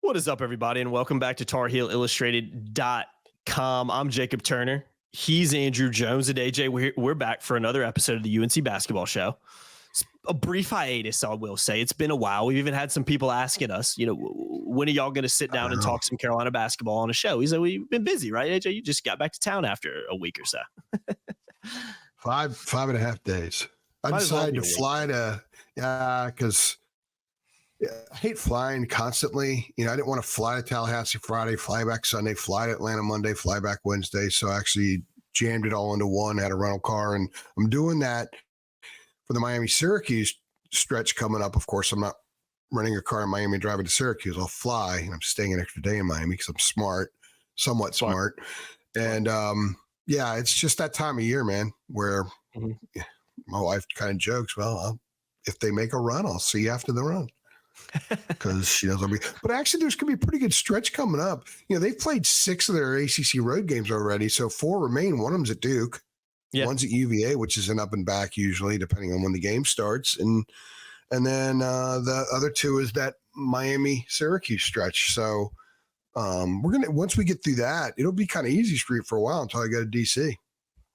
What is up, everybody, and welcome back to TarHeelIllustrated.com. I'm Jacob Turner. He's Andrew Jones. And AJ, we're back for another episode of the UNC basketball show. It's a brief hiatus, I will say. It's been a while. We've even had some people asking us, when are y'all going to sit down and talk some Carolina basketball on a show? We said, we've been busy, right, AJ? You just got back to town after a week or so. 5.5 days. I decided to fly because I hate flying constantly. I didn't want to fly to Tallahassee Friday, fly back Sunday, fly to Atlanta Monday, fly back Wednesday. So I actually jammed it all into one, had a rental car, and I'm doing that for the Miami-Syracuse stretch coming up. Of course, I'm not renting a car in Miami and driving to Syracuse. I'll fly, and I'm staying an extra day in Miami because I'm somewhat smart. And, it's just that time of year, man, where my wife kind of jokes, well, if they make a run, I'll see you after the run. Because she knows I'll be. But actually, there's going to be a pretty good stretch coming up. They've played 6 of their ACC road games already, so 4 remain. One of them's at Duke. Yeah. One's at UVA, which is an up and back usually, depending on when the game starts. And then the other 2 is that Miami-Syracuse stretch. So once we get through that, it'll be kind of easy street for a while until I go to DC.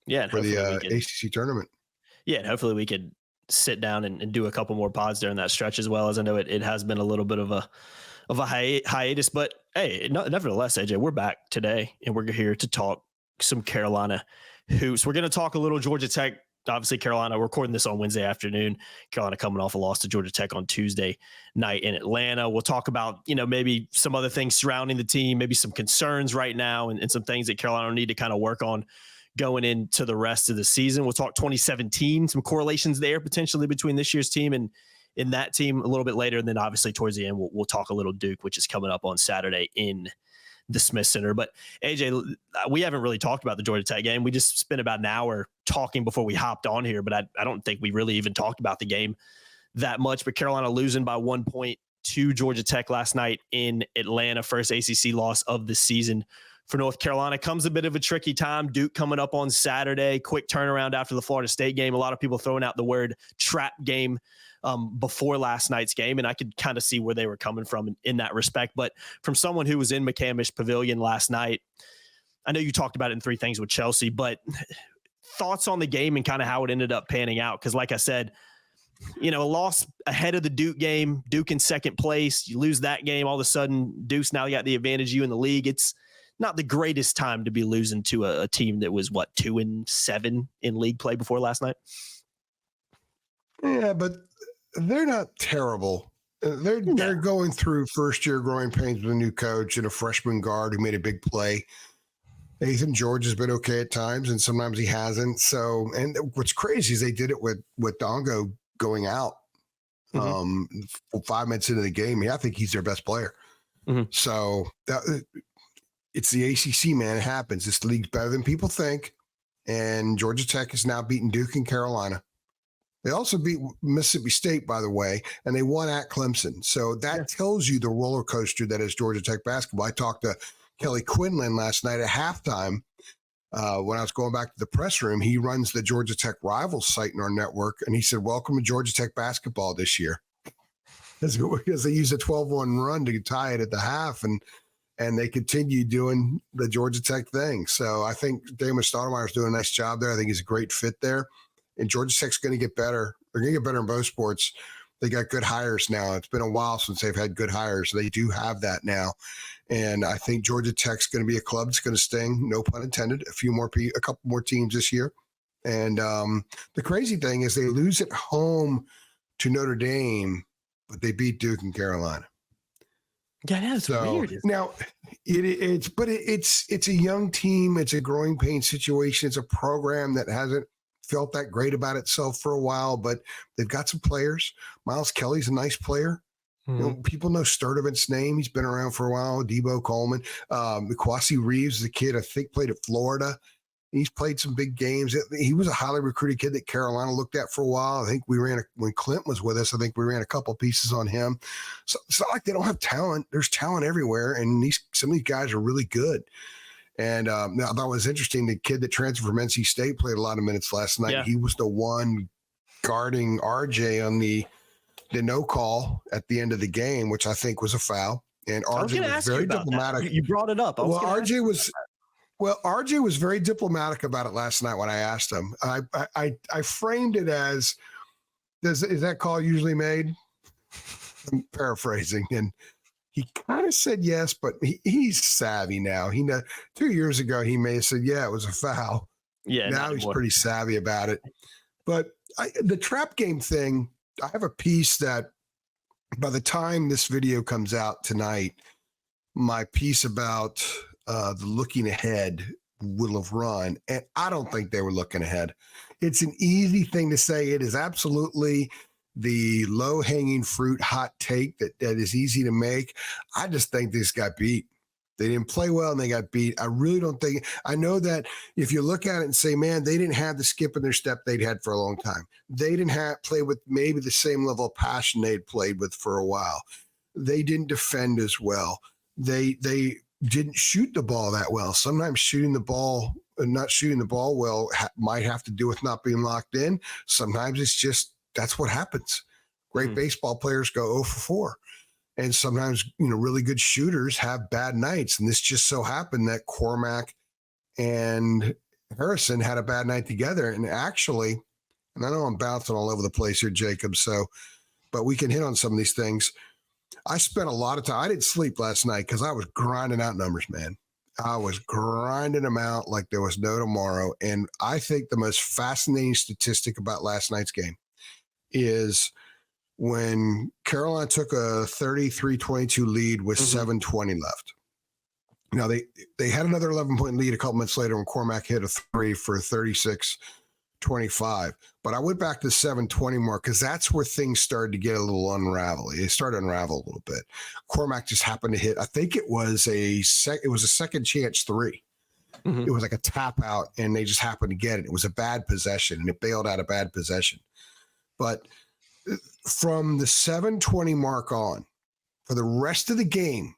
Yeah, for the ACC tournament. Yeah, and hopefully we could sit down and do a couple more pods during that stretch as well, as I know it has been a little bit of a hiatus. But hey, nevertheless, AJ, we're back today and we're here to talk some Carolina hoops. We're going to talk a little Georgia Tech. Obviously, Carolina, we're recording this on Wednesday afternoon. Carolina coming off a loss to Georgia Tech on Tuesday night in Atlanta. We'll talk about, maybe some other things surrounding the team, maybe some concerns right now and some things that Carolina need to kind of work on going into the rest of the season. We'll talk 2017, some correlations there potentially between this year's team and in that team a little bit later. And then obviously towards the end, we'll talk a little Duke, which is coming up on Saturday in the Smith Center. But AJ, we haven't really talked about the Georgia Tech game. We just spent about an hour talking before we hopped on here, but I don't think we really even talked about the game that much. But Carolina losing by 1 point to Georgia Tech last night in Atlanta, first ACC loss of the season for North Carolina. Comes a bit of a tricky time. Duke coming up on Saturday, quick turnaround after the Florida State game. A lot of people throwing out the word trap game before last night's game, and I could kind of see where they were coming from in that respect. But from someone who was in McCamish Pavilion last night, I know you talked about it in 3 things with Chelsea, but thoughts on the game and kind of how it ended up panning out? Because like I said, a loss ahead of the Duke game, Duke in second place, you lose that game, all of a sudden Duke's now got the advantage, you in the league. It's not the greatest time to be losing to a team that was 2-7 in league play before last night. Yeah, but they're not terrible. They're going through first year growing pains with a new coach and a freshman guard who made a big play. Nathan George has been okay at times, and sometimes he hasn't. So, and what's crazy is they did it with Dongo going out 5 minutes into the game. I think he's their best player. So it's the ACC, man. It happens. This league's better than people think. And Georgia Tech has now beaten Duke and Carolina. They also beat Mississippi State, by the way, and they won at Clemson. So that tells you the roller coaster that is Georgia Tech basketball. I talked to Kelly Quinlan last night at halftime when I was going back to the press room. He runs the Georgia Tech Rivals site in our network, and he said, welcome to Georgia Tech basketball this year. Because they used a 12-1 run to tie it at the half, and they continue doing the Georgia Tech thing. So I think Damon Stoudemire's doing a nice job there. I think he's a great fit there. And Georgia Tech's going to get better. They're going to get better in both sports. They got good hires now. It's been a while since they've had good hires. They do have that now. And I think Georgia Tech's going to be a club that's going to sting, no pun intended, a couple more teams this year. And the crazy thing is they lose at home to Notre Dame, but they beat Duke and Carolina. Yeah, that's weird. Now, it's a young team. It's a growing pain situation. It's a program that hasn't felt that great about itself for a while, but they've got some players. Miles Kelly's a nice player. People know Sturdivant's name. He's been around for a while. Debo Coleman. Kwasi Reeves is a kid I think played at Florida. He's played some big games. He was a highly recruited kid that Carolina looked at for a while. I think when Clint was with us, I think we ran a couple pieces on him. So it's not like they don't have talent. There's talent everywhere, and some of these guys are really good. And now that was interesting. The kid that transferred from NC State played a lot of minutes last night. Yeah. He was the one guarding RJ on the no call at the end of the game, which I think was a foul. And I was RJ going to was ask you very about that. diplomatic. You brought it up. I was Well, gonna ask RJ you was RJ was very diplomatic about it last night when I asked him. I framed it as, is that call usually made? I'm paraphrasing, and he kind of said yes, but he's savvy now. He know 2 years ago he may have said, yeah, it was a foul. Yeah, not Now he's anymore. pretty savvy about it. But the trap game thing, I have a piece that by the time this video comes out tonight, my piece about the looking ahead will have run. And I don't think they were looking ahead. It's an easy thing to say. It is absolutely the low hanging fruit hot take that is easy to make. I just think this got beat. They didn't play well and they got beat. I really don't think. I know that if you look at it and say, man, they didn't have the skip in their step they'd had for a long time. They didn't play with maybe the same level of passion they'd played with for a while. They didn't defend as well. They didn't shoot the ball that well. Sometimes shooting the ball and not shooting the ball well might have to do with not being locked in. Sometimes it's just that's what happens. Great baseball players go 0 for 4. And sometimes, really good shooters have bad nights. And this just so happened that Cormac and Harrison had a bad night together. And actually, and I know I'm bouncing all over the place here, Jacob, but we can hit on some of these things. I spent a lot of time. I didn't sleep last night because I was grinding out numbers, man. I was grinding them out like there was no tomorrow. And I think the most fascinating statistic about last night's game is when Carolina took a 33-22 lead with 7:20 left. Now, they had another 11-point lead a couple minutes later when Cormac hit a 3 for 36-25. But I went back to the 7:20 mark because that's where things started to get a little unravelly. They started to unravel a little bit. Cormac just happened to hit, I think it was a second chance 3. It was like a tap out, and they just happened to get it. It was a bad possession, and it bailed out a bad possession. But from the 7:20 mark on, for the rest of the game,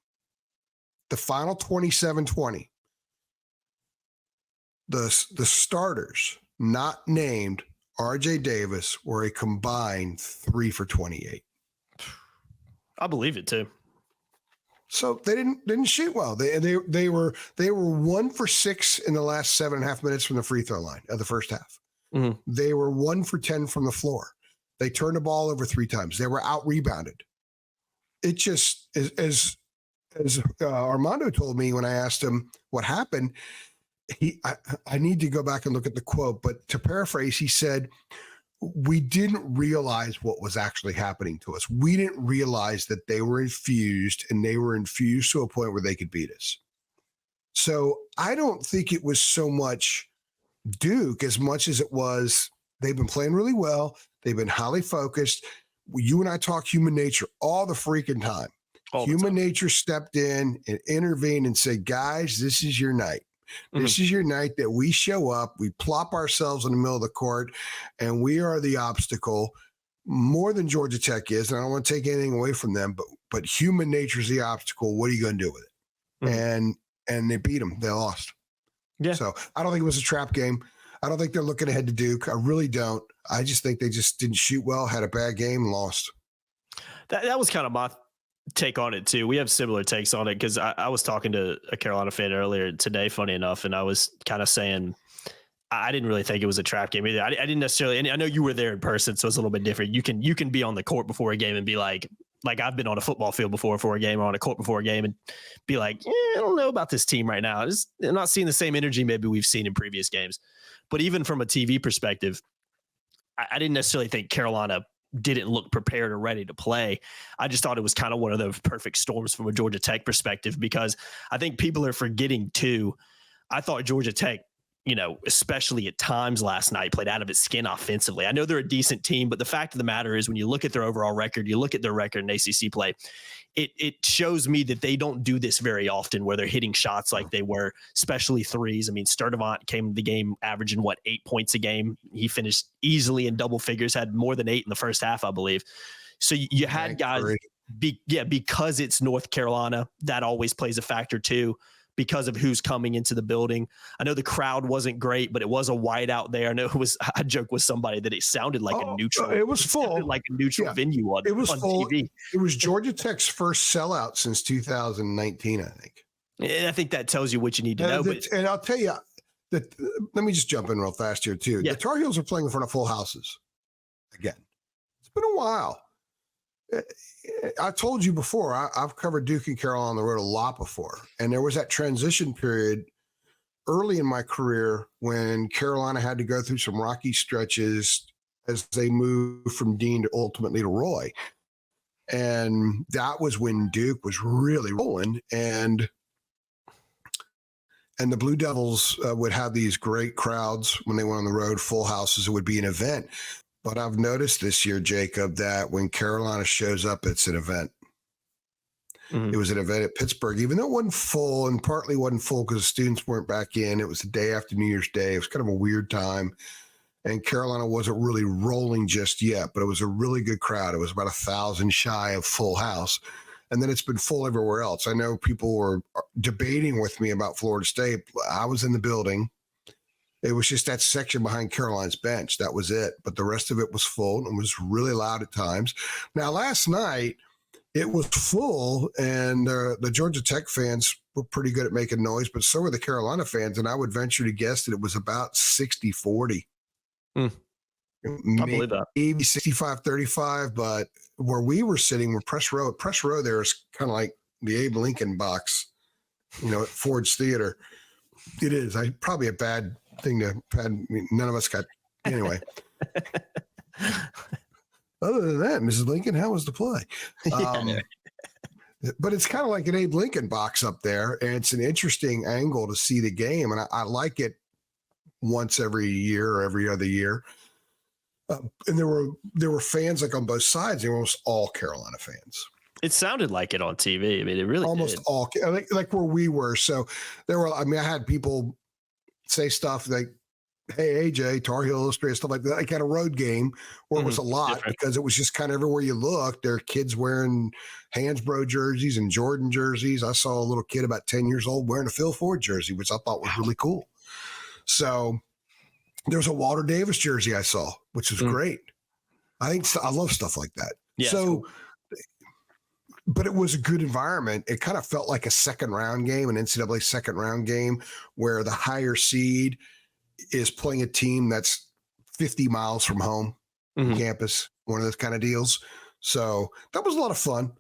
the final 27-20, the starters not named RJ Davis were a combined 3 for 28. I believe it too. So they didn't shoot well. They were 1 for 6 in the last 7.5 minutes from the free throw line of the first half. They were 1 for 10 from the floor. They turned the ball over 3 times. They were out rebounded. It just as Armando told me when I asked him what happened. I need to go back and look at the quote, but to paraphrase, he said, we didn't realize what was actually happening to us. We didn't realize that they were infused, and they were infused to a point where they could beat us. So I don't think it was so much Duke as much as it was they've been playing really well. They've been highly focused. You and I talk human nature all the freaking time. Human nature stepped in and intervened and said, guys, this is your night. This is your night that we show up, we plop ourselves in the middle of the court, and we are the obstacle more than Georgia Tech is. And I don't want to take anything away from them, but human nature is the obstacle. What are you going to do with it? And they beat them. They lost. Yeah. So I don't think it was a trap game. I don't think they're looking ahead to Duke. I really don't. I just think they just didn't shoot well, had a bad game, and lost. That was kind of my take on it too. We have similar takes on it because I was talking to a Carolina fan earlier today, funny enough, and I was kind of saying I didn't really think it was a trap game either. I didn't necessarily, and I know you were there in person, so it's a little bit different. You can be on the court before a game and be like I've been on a football field before a game, or on a court before a game, and be like, I don't know about this team right now. I'm not seeing the same energy maybe we've seen in previous games. But even from a TV perspective, I didn't necessarily think Carolina didn't look prepared or ready to play. I just thought it was kind of one of the perfect storms from a Georgia Tech perspective, because I think people are forgetting too. I thought Georgia Tech, especially at times last night, played out of its skin offensively. I know they're a decent team, but the fact of the matter is when you look at their overall record, you look at their record in ACC play, it shows me that they don't do this very often where they're hitting shots like they were, especially threes. I mean, Sturdivant came to the game averaging 8 points a game. He finished easily in double figures, had more than 8 in the first half, I believe. So you had guys, because it's North Carolina, that always plays a factor too. because of who's coming into the building. I know the crowd wasn't great, but it was a whiteout there. I know I joked with somebody that it sounded like a neutral. It was full. Like a neutral venue on full. TV. It was Georgia Tech's first sellout since 2019, I think. And I think that tells you what you need to know. And I'll tell you, let me just jump in real fast here, too. Yeah. The Tar Heels are playing in front of full houses again. It's been a while. I told you before, I've covered Duke and Carolina on the road a lot before. And there was that transition period early in my career when Carolina had to go through some rocky stretches as they moved from Dean to ultimately to Roy. And that was when Duke was really rolling. And the Blue Devils would have these great crowds when they went on the road, full houses. It would be an event. But I've noticed this year, Jacob, that when Carolina shows up, it's an event. Mm-hmm. It was an event at Pittsburgh, even though it wasn't full, and partly wasn't full because the students weren't back in. It was the day after New Year's Day. It was kind of a weird time. And Carolina wasn't really rolling just yet, but it was a really good crowd. It was about 1,000 shy of full house. And then it's been full everywhere else. I know people were debating with me about Florida State. I was in the building. It was just that section behind Carolina's bench. That was it. But the rest of it was full and was really loud at times. Now, last night, it was full, and the Georgia Tech fans were pretty good at making noise, but so were the Carolina fans. And I would venture to guess that it was about 60-40. I believe that. Maybe 65-35, but where we were sitting, we're press row there is kind of like the Abe Lincoln box, at Ford's Theater. It is. Probably a bad thing none of us got anyway. Other than that, Mrs. Lincoln, how was the play? But it's kind of like an Abe Lincoln box up there, and it's an interesting angle to see the game, and I like it once every year or every other year. And there were fans like on both sides. They were almost all Carolina fans. It sounded like it on TV. I mean, it really almost did. All like where we were. So there were. I mean, I had people say stuff like, "Hey, AJ, Tar Heel Illustrated," stuff like that. Like at a road game where it was a lot because it was just kind of everywhere you looked. There were kids wearing Hansbrough jerseys and Jordan jerseys. I saw a little kid about 10 years old wearing a Phil Ford jersey, which I thought was really cool. So there was a Walter Davis jersey I saw, which was great. I love stuff like that. Yeah, so, cool. But it was a good environment. It kind of felt like a second round game, an NCAA second round game where the higher seed is playing a team that's 50 miles from home, campus, one of those kind of deals. So that was a lot of fun.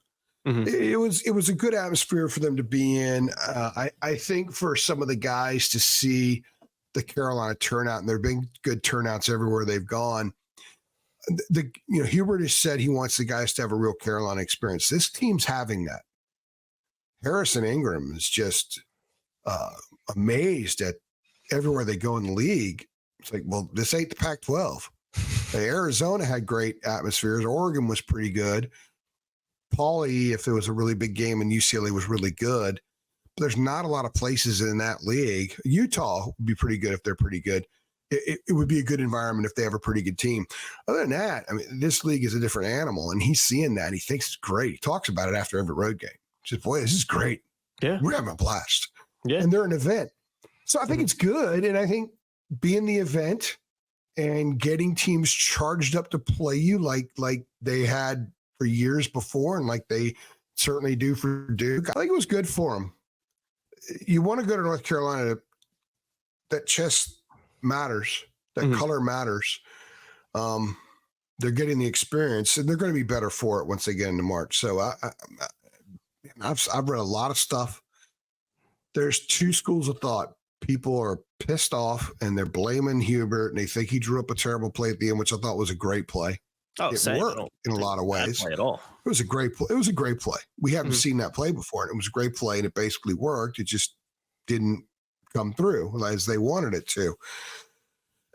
It was a good atmosphere for them to be in. I think for some of the guys to see the Carolina turnout, and there have been good turnouts everywhere they've gone. Hubert has said he wants the guys to have a real Carolina experience. This team's having that. Harrison Ingram is just amazed at everywhere they go in the league. It's like, well, this ain't the Pac-12. Arizona had great atmospheres. Oregon was pretty good. Pauley, if it was a really big game, and UCLA was really good. But there's not a lot of places in that league. Utah would be pretty good if they're pretty good. It would be a good environment if they have a pretty good team. Other than that, I mean, this league is a different animal, and he's seeing that. And he thinks it's great. He talks about it after every road game. He says, boy, this is great. Yeah. We're having a blast. Yeah. And they're an event. So I think it's good. And I think being the event and getting teams charged up to play you like they had for years before and like they certainly do for Duke, I think it was good for them. You want to go to North Carolina, that chest matters, that color matters. They're getting the experience, and they're going to be better for it once they get into March. So I've read a lot of stuff. There's two schools of thought. People are pissed off, and they're blaming Hubert, and they think he drew up a terrible play at the end, which I thought was a great play. It worked in a lot of ways. At all. It was a great play. It was a great play. We haven't seen that play before, and it was a great play, and it basically worked. It just didn't come through as they wanted it to.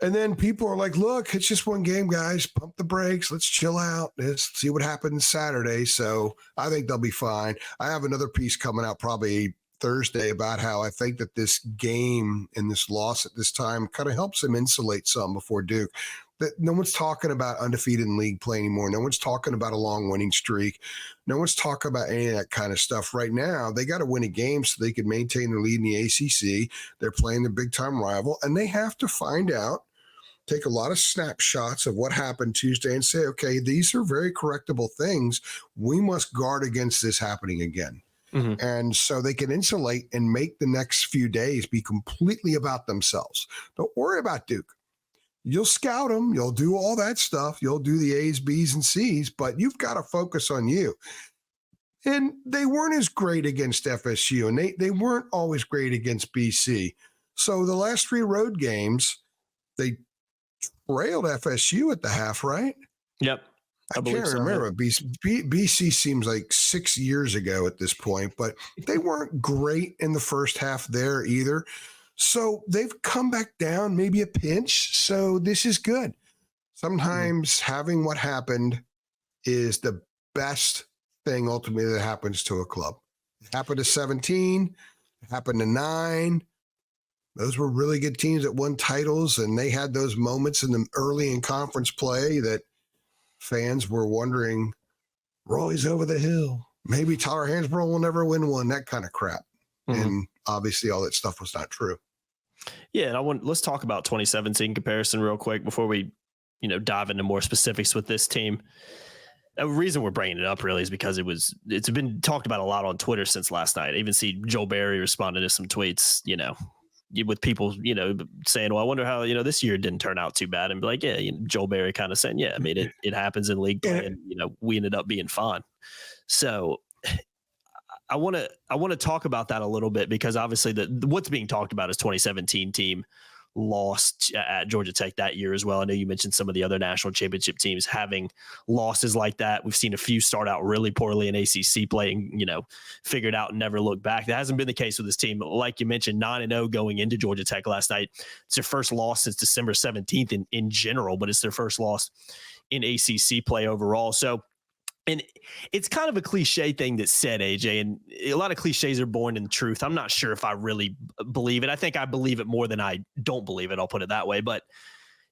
And then people are like, look, it's just one game, guys. Pump the brakes. Let's chill out. Let's see what happens Saturday. So I think they'll be fine. I have another piece coming out probably Thursday about how I think that this game and this loss at this time kind of helps them insulate some before Duke. That no one's talking about undefeated in league play anymore. No one's talking about a long winning streak. No one's talking about any of that kind of stuff right now. They got to win a game so they can maintain their lead in the ACC. They're playing the big time rival, and they have to find out, take a lot of snapshots of what happened Tuesday and say, okay, these are very correctable things. We must guard against this happening again. Mm-hmm. And so they can insulate and make the next few days be completely about themselves. Don't worry about Duke. You'll scout them. You'll do all that stuff. You'll do the A's, B's, and C's, but you've got to focus on you. And they weren't as great against FSU, and they weren't always great against BC. So the last 3 road games, they trailed FSU at the half, right? Yep. I can't remember. BC seems like 6 years ago at this point, but they weren't great in the first half there either. So they've come back down, maybe a pinch. So this is good. Sometimes having what happened is the best thing ultimately that happens to a club. It happened to 17, it happened to 9. Those were really good teams that won titles, and they had those moments in the early in conference play that fans were wondering, Roy's over the hill. Maybe Tyler Hansbrough will never win one, that kind of crap. Mm-hmm. And obviously all that stuff was not true. Yeah, and let's talk about 2017 comparison real quick before we, dive into more specifics with this team. The reason we're bringing it up really is because it's been talked about a lot on Twitter since last night. I even see Joel Berry responded to some tweets, with people, saying, well, I wonder how, this year didn't turn out too bad. And be like, yeah, Joel Berry kind of saying, yeah, I mean, it happens in league play, and, we ended up being fine. So I want to talk about that a little bit, because obviously what's being talked about is 2017 team lost at Georgia Tech that year as well. I know you mentioned some of the other national championship teams having losses like that. We've seen a few start out really poorly in ACC play and, figured out and never looked back. That hasn't been the case with this team. Like you mentioned, 9-0 going into Georgia Tech last night. It's their first loss since December 17th in general, but it's their first loss in ACC play overall. So, and it's kind of a cliche thing that's said, AJ, and a lot of cliches are born in truth. I'm not sure if I really believe it. I think I believe it more than I don't believe it. I'll put it that way. But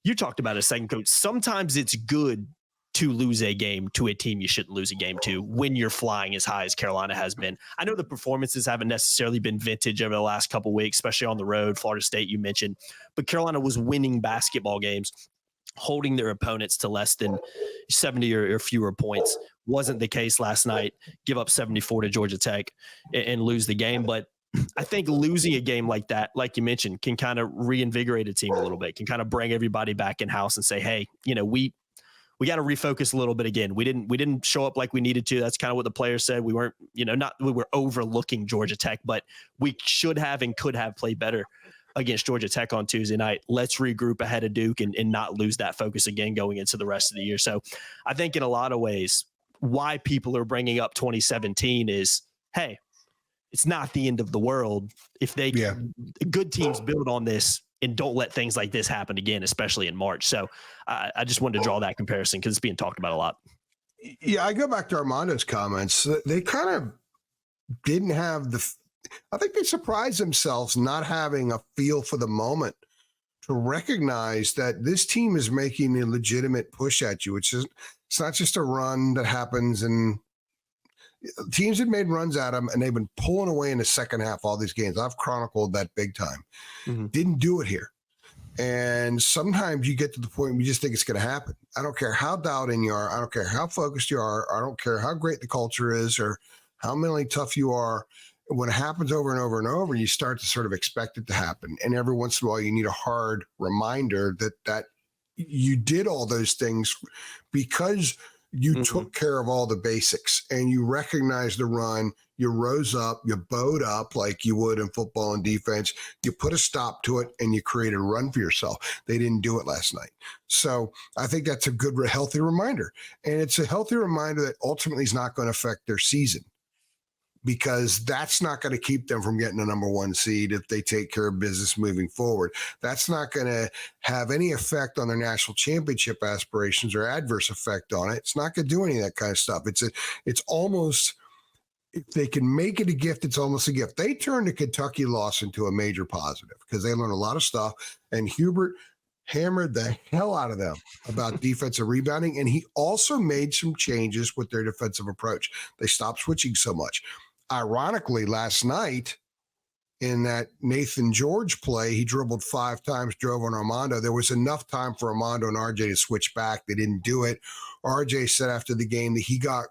you talked about it a second, Coach. Sometimes it's good to lose a game to a team you shouldn't lose a game to when you're flying as high as Carolina has been. I know the performances haven't necessarily been vintage over the last couple of weeks, especially on the road. Florida State, you mentioned. But Carolina was winning basketball games, holding their opponents to less than 70 or fewer points. Wasn't the case last night. Give up 74 to Georgia Tech and lose the game. But I think losing a game like that, like you mentioned, can kind of reinvigorate a team a little bit, can kind of bring everybody back in house and say, hey, we got to refocus a little bit again. We didn't show up like we needed to. That's kind of what the players said. We weren't, we were overlooking Georgia Tech, but we should have and could have played better against Georgia Tech on Tuesday night. Let's regroup ahead of Duke and not lose that focus again going into the rest of the year. So I think in a lot of ways, why people are bringing up 2017 is, hey, it's not the end of the world if good teams build on this and don't let things like this happen again, especially in March. So I just wanted to draw that comparison because it's being talked about a lot. Yeah, I go back to Armando's comments. They kind of didn't have I think they surprised themselves not having a feel for the moment to recognize that this team is making a legitimate push at you. It's not just a run that happens, and teams have made runs at them and they've been pulling away in the second half all these games. I've chronicled that big time. Mm-hmm. Didn't do it here. And sometimes you get to the point where you just think it's going to happen. I don't care how dialed in you are. I don't care how focused you are. I don't care how great the culture is or how mentally tough you are. When it happens over and over and over, you start to sort of expect it to happen. And every once in a while, you need a hard reminder that you did all those things because you took care of all the basics and you recognized the run. You rose up, you bowed up like you would in football and defense. You put a stop to it and you created a run for yourself. They didn't do it last night. So I think that's a good, healthy reminder. And it's a healthy reminder that ultimately is not going to affect their season, because that's not going to keep them from getting a number 1 seed if they take care of business moving forward. That's not going to have any effect on their national championship aspirations or adverse effect on it. It's not going to do any of that kind of stuff. It's almost if they can make it a gift, it's almost a gift. They turned the Kentucky loss into a major positive because they learned a lot of stuff. And Hubert hammered the hell out of them about defensive rebounding. And he also made some changes with their defensive approach. They stopped switching so much. Ironically, last night in that Nathan George play, he dribbled 5 times, drove on Armando. There was enough time for Armando and RJ to switch back. They didn't do it. RJ said after the game that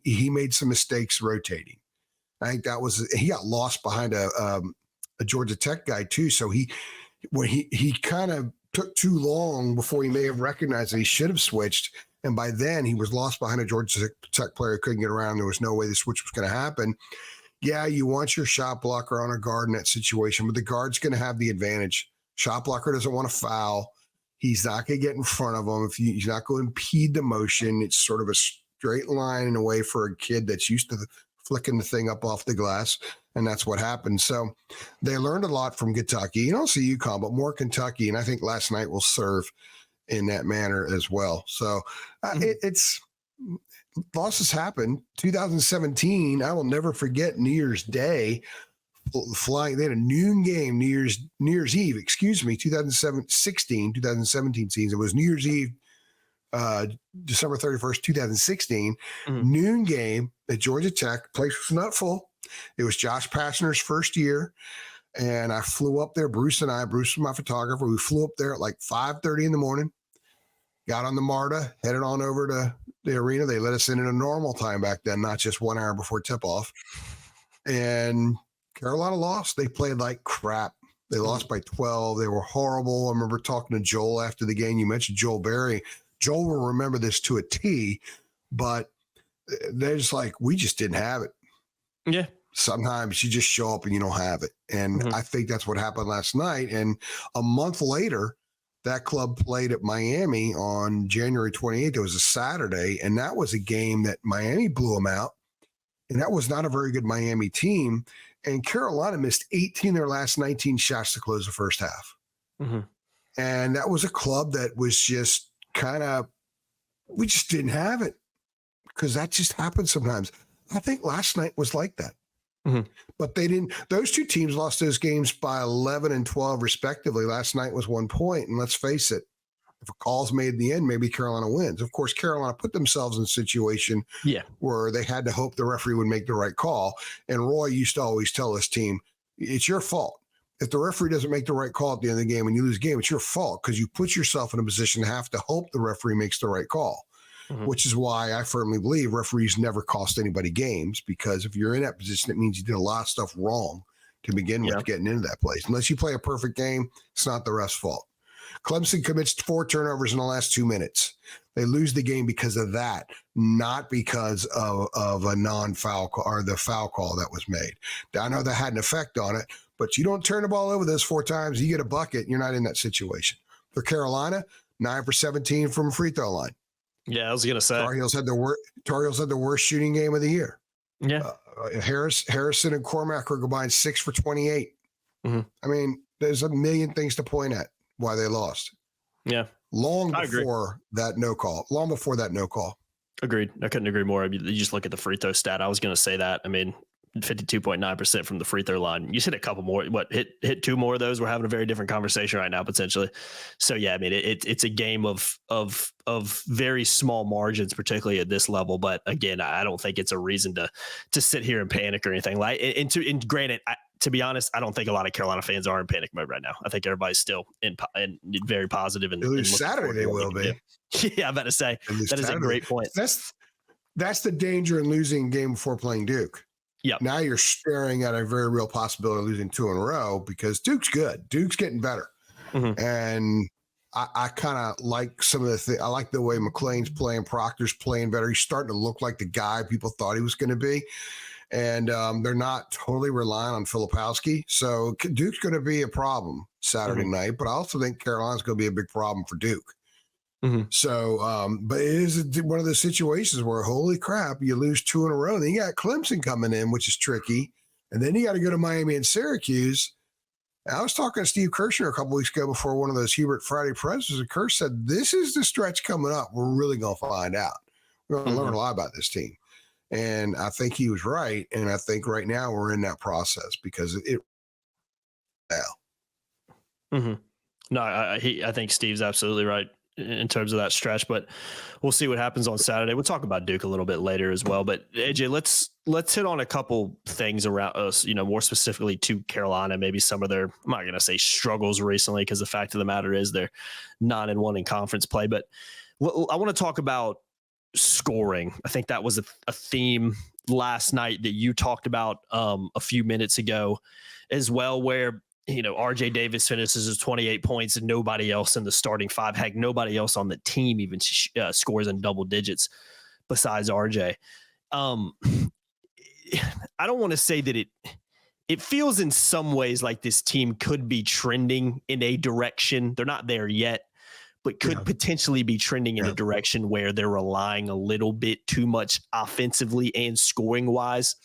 he made some mistakes rotating. I think he got lost behind a Georgia Tech guy too. So he kind of took too long before he may have recognized that he should have switched. And by then he was lost behind a Georgia Tech player who couldn't get around. There was no way the switch was going to happen. Yeah, you want your shot blocker on a guard in that situation, but the guard's going to have the advantage. Shot blocker doesn't want to foul. He's not going to get in front of him. He's not going to impede the motion. It's sort of a straight line in a way for a kid that's used to flicking the thing up off the glass, and that's what happened. So they learned a lot from Kentucky. You don't see UConn, but more Kentucky, and I think last night will serve in that manner as well. So it's losses happen. 2017, I will never forget New Year's Day. Flying, they had a noon game, New Year's Eve, 2017 season. It was New Year's Eve, December 31st, 2016, noon game at Georgia Tech. Place was not full. It was Josh Pastner's first year. And I flew up there, Bruce was my photographer. We flew up there at like 5:30 in the morning, got on the MARTA, headed on over to the arena. They let us in at a normal time back then, not just 1 hour before tip-off. And Carolina lost. They played like crap. They lost by 12. They were horrible. I remember talking to Joel after the game. You mentioned Joel Berry. Joel will remember this to a T, but they're just like, we just didn't have it. Yeah. Sometimes you just show up and you don't have it. And I think that's what happened last night. And a month later, that club played at Miami on January 28th. It was a Saturday, and that was a game that Miami blew them out. And that was not a very good Miami team. And Carolina missed 18 of their last 19 shots to close the first half. And that was a club that was just we just didn't have it because that just happens sometimes. I think last night was like that. But they didn't. Those two teams lost those games by 11 and 12 respectively. Last night was 1 point. And let's face it, if a call's made in the end, maybe Carolina wins. Of course, Carolina put themselves in a situation where they had to hope the referee would make the right call. And Roy used to always tell his team, it's your fault. If the referee doesn't make the right call at the end of the game and you lose the game, it's your fault because you put yourself in a position to have to hope the referee makes the right call, which is why I firmly believe referees never cost anybody games, because if you're in that position, it means you did a lot of stuff wrong to begin with getting into that place. Unless you play a perfect game, it's not the ref's fault. Clemson commits 4 turnovers in the last 2 minutes. They lose the game because of that, not because of a non-foul call or the foul call that was made. I know that had an effect on it, but you don't turn the ball over those 4 times, you get a bucket, you're not in that situation. For Carolina, 9 for 17 from free throw line. Yeah, I was gonna say Tar Heels had the worst shooting game of the year. Yeah, Harrison and Cormac were combined 6 for 28. I mean, there's a million things to point at why they lost. Yeah, long before that no call. Agreed. I couldn't agree more. You just look at the free throw stat. I was gonna say that. I mean, 52.9% from the free throw line. You hit a couple more. Hit 2 more of those? We're having a very different conversation right now, potentially. So yeah, I mean, it's a game of very small margins, particularly at this level. But again, I don't think it's a reason to sit here and panic or anything. And granted, to be honest, I don't think a lot of Carolina fans are in panic mode right now. I think everybody's still in very positive. And Saturday they will be. Yeah, I'm about to say that is a great point. That's the danger in losing a game before playing Duke. Yeah. Now you're staring at a very real possibility of losing 2 in a row because Duke's good. Duke's getting better. And I kind of like some of the things. I like the way McClain's playing, Proctor's playing better. He's starting to look like the guy people thought he was going to be. And they're not totally relying on Filipowski. So Duke's going to be a problem Saturday night, but I also think Carolina's going to be a big problem for Duke. So, but it is one of those situations where, holy crap, you lose 2 in a row. Then you got Clemson coming in, which is tricky. And then you got to go to Miami and Syracuse. And I was talking to Steve Kirshner a couple weeks ago before one of those Hubert Friday presses, and Kirsch said, this is the stretch coming up. We're really going to find out. We're going to learn a lot about this team. And I think he was right. And I think right now we're in that process because it now. Mm-hmm. No, I think Steve's absolutely right in terms of that stretch, but we'll see what happens on Saturday. We'll talk about Duke a little bit later as well. But AJ, let's hit on a couple things around us, more specifically to Carolina, maybe some of their, I'm not going to say struggles recently, because the fact of the matter is they're 9-1 in conference play. But I want to talk about scoring. I think that was a theme last night that you talked about a few minutes ago as well, where RJ Davis finishes with 28 points and nobody else in the starting five, heck, nobody else on the team even scores in double digits besides RJ. I don't want to say that it feels in some ways like this team could be trending in a direction. They're not there yet, but could potentially be trending in a direction where they're relying a little bit too much offensively and scoring wise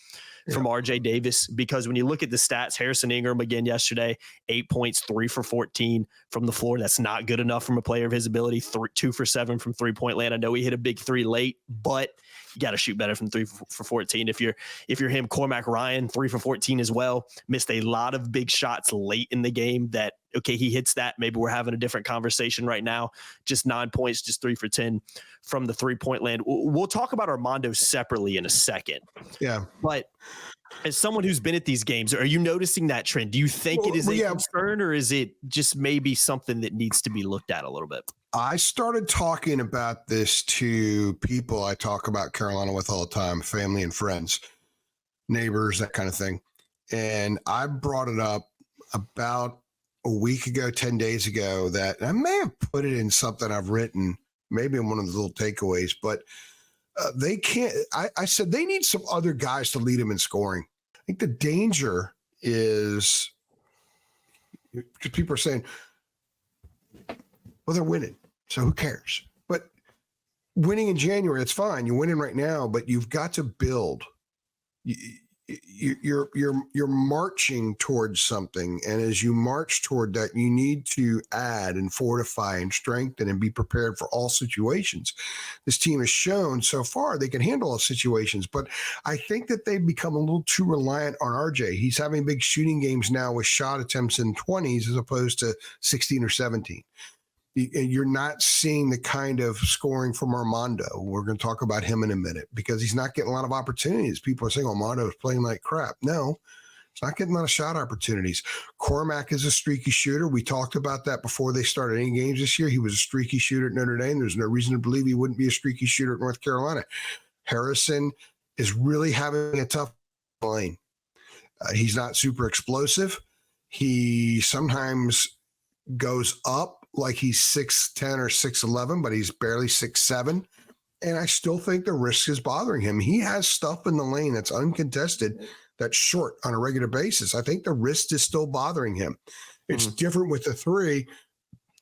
from RJ Davis, because when you look at the stats, Harrison Ingram again yesterday, 8 points, 3 for 14 from the floor. That's not good enough from a player of his ability. 2 for 7 from 3-point land. I know he hit a big three late, but you got to shoot better from 3 for 14. If you're him, Cormac Ryan, 3 for 14 as well. Missed a lot of big shots late in the game that, okay, he hits that. Maybe we're having a different conversation right now. Just 9 points, just 3 for 10 from the 3-point land. We'll talk about Armando separately in a second. Yeah. But as someone who's been at these games, are you noticing that trend? Do you think it is a concern, or is it just maybe something that needs to be looked at a little bit? I started talking about this to people I talk about Carolina with all the time, family and friends, neighbors, that kind of thing. And I brought it up about a week ago, 10 days ago, that I may have put it in something I've written, maybe in one of the little takeaways, but they can't. I said they need some other guys to lead them in scoring. I think the danger is because people are saying, well, they're winning, so who cares? But winning in January, it's fine. You're winning right now, but you've got to build. You're marching towards something, and as you march toward that, you need to add and fortify and strengthen and be prepared for all situations. This team has shown so far they can handle all situations, but I think that they've become a little too reliant on RJ. He's having big shooting games now with shot attempts in 20s as opposed to 16 or 17. You're not seeing the kind of scoring from Armando. We're going to talk about him in a minute because he's not getting a lot of opportunities. People are saying Armando is playing like crap. No, he's not getting a lot of shot opportunities. Cormac is a streaky shooter. We talked about that before they started any games this year. He was a streaky shooter at Notre Dame. There's no reason to believe he wouldn't be a streaky shooter at North Carolina. Harrison is really having a tough line. He's not super explosive. He sometimes goes up like he's 6'10 or 6'11, but he's barely 6'7. And I still think the risk is bothering him. He has stuff in the lane that's uncontested, that's short on a regular basis. I think the wrist is still bothering him. It's different with the three.